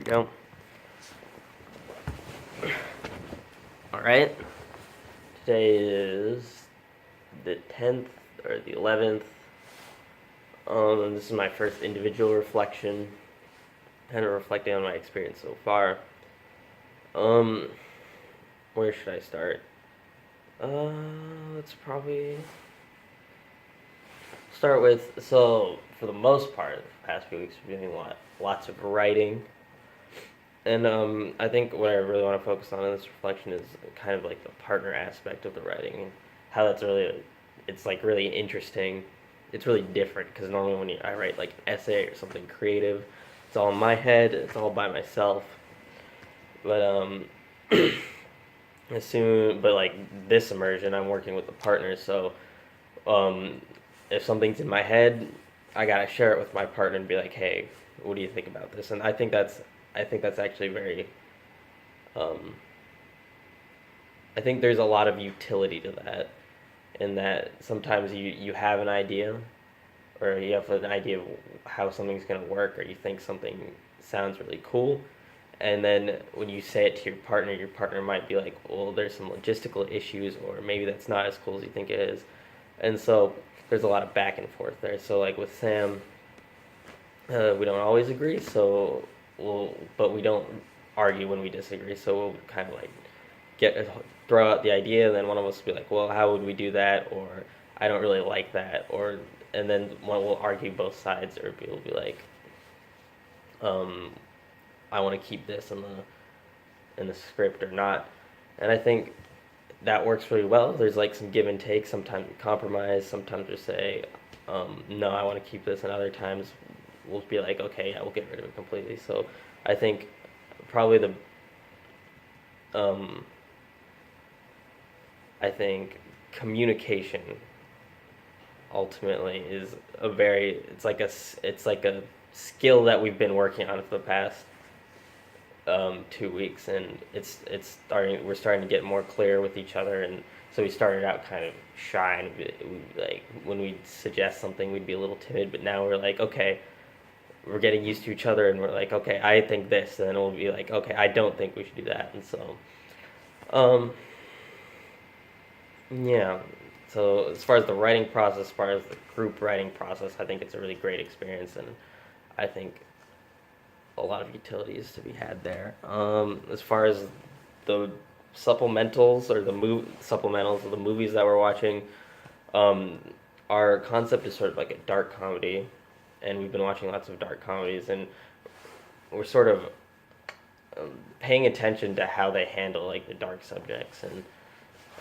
go. Alright. Today is the 10th or the 11th. And this is my first individual reflection. Kind of reflecting on my experience so far. Where should I start? Let's probably start with, so for the most part, the past few weeks, we've been doing lots of writing. And I think what I really want to focus on in this reflection is kind of like the partner aspect of the writing, and how that's really, it's like really interesting. It's really different because normally when I write like an essay or something creative, it's all in my head, it's all by myself. But but like this immersion, I'm working with a partner, so um, if something's in my head, I gotta share it with my partner and be like, hey, what do you think about this? And I think that's actually very. Um, I think there's a lot of utility to that, in that sometimes you have an idea, or you have an idea of how something's gonna work, or you think something sounds really cool, and then when you say it to your partner might be like, well, there's some logistical issues, or maybe that's not as cool as you think it is, and so there's a lot of back and forth there. So like with Sam, we don't always agree, but we don't argue when we disagree. So we'll kind of like get throw out the idea, and then one of us will be like, well, how would we do that, or I don't really like that, or and then one will argue both sides, or people will be like, um, I want to keep this in the script or not, and I think that works really well. There's like some give and take. Sometimes we compromise. Sometimes we say, no, I want to keep this, and other times we'll be like, okay, yeah, we'll get rid of it completely. So I think probably um, I think communication ultimately is it's like a skill that we've been working on for the past 2 weeks, and we're starting to get more clear with each other. And so we started out kind of shy, and like when we'd suggest something, we'd be a little timid, but now we're like, okay, we're getting used to each other, and we're like, okay, I think this, and then we'll be like, okay, I don't think we should do that. And so um, yeah. So as far as the writing process, as far as the group writing process, I think it's a really great experience, and I think a lot of utilities to be had there. As far as the supplementals of the movies that we're watching, um, our concept is sort of like a dark comedy, and we've been watching lots of dark comedies, and we're sort of paying attention to how they handle like the dark subjects, and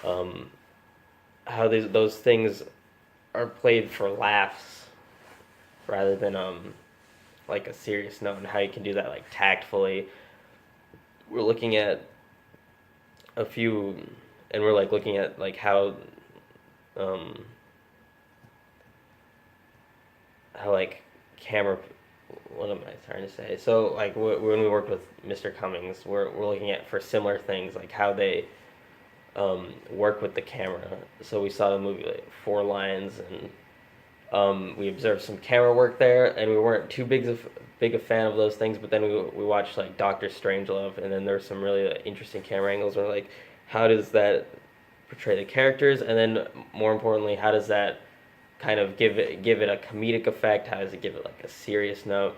um, how those things are played for laughs rather than like a serious note, and how you can do that like tactfully. We're looking at a few, and we're like looking at like um how like camera, what am I trying to say? So like when we worked with Mr. Cummings, we're looking at for similar things, like how they work with the camera. So we saw the movie like Four Lines, and we observed some camera work there, and we weren't too big a fan of those things. But then we watched like Doctor Strangelove, and then there were some really interesting camera angles. Where like, how does that portray the characters, and then more importantly, how does that kind of give it a comedic effect? How does it give it like a serious note?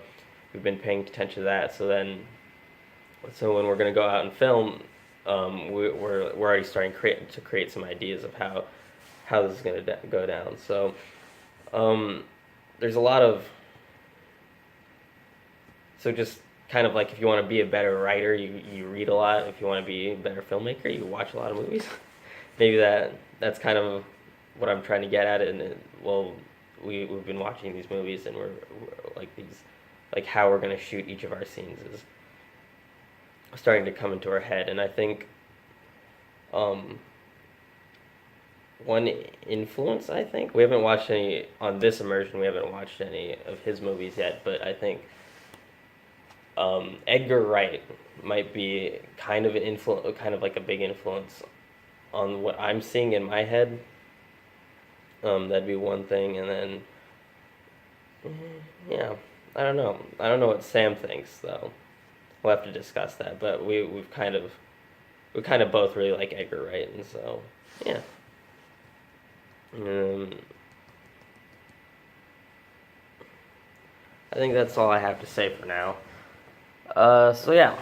We've been paying attention to that. So when we're gonna go out and film, we're already starting to create some ideas of how this is gonna go down. So there's a lot of, so just kind of like, if you want to be a better writer, you read a lot. If you want to be a better filmmaker, you watch a lot of movies. Maybe that's kind of what I'm trying to get at. And well, we've been watching these movies, and we're like how we're gonna shoot each of our scenes is starting to come into our head. And I think um, one influence, I think we haven't watched any on this immersion. We haven't watched any of his movies yet, but I think Edgar Wright might be kind of like a big influence on what I'm seeing in my head. That'd be one thing, and then yeah, I don't know what Sam thinks though. we'll have to discuss that. But we kind of both really like Edgar Wright, and so yeah. I think that's all I have to say for now. So yeah,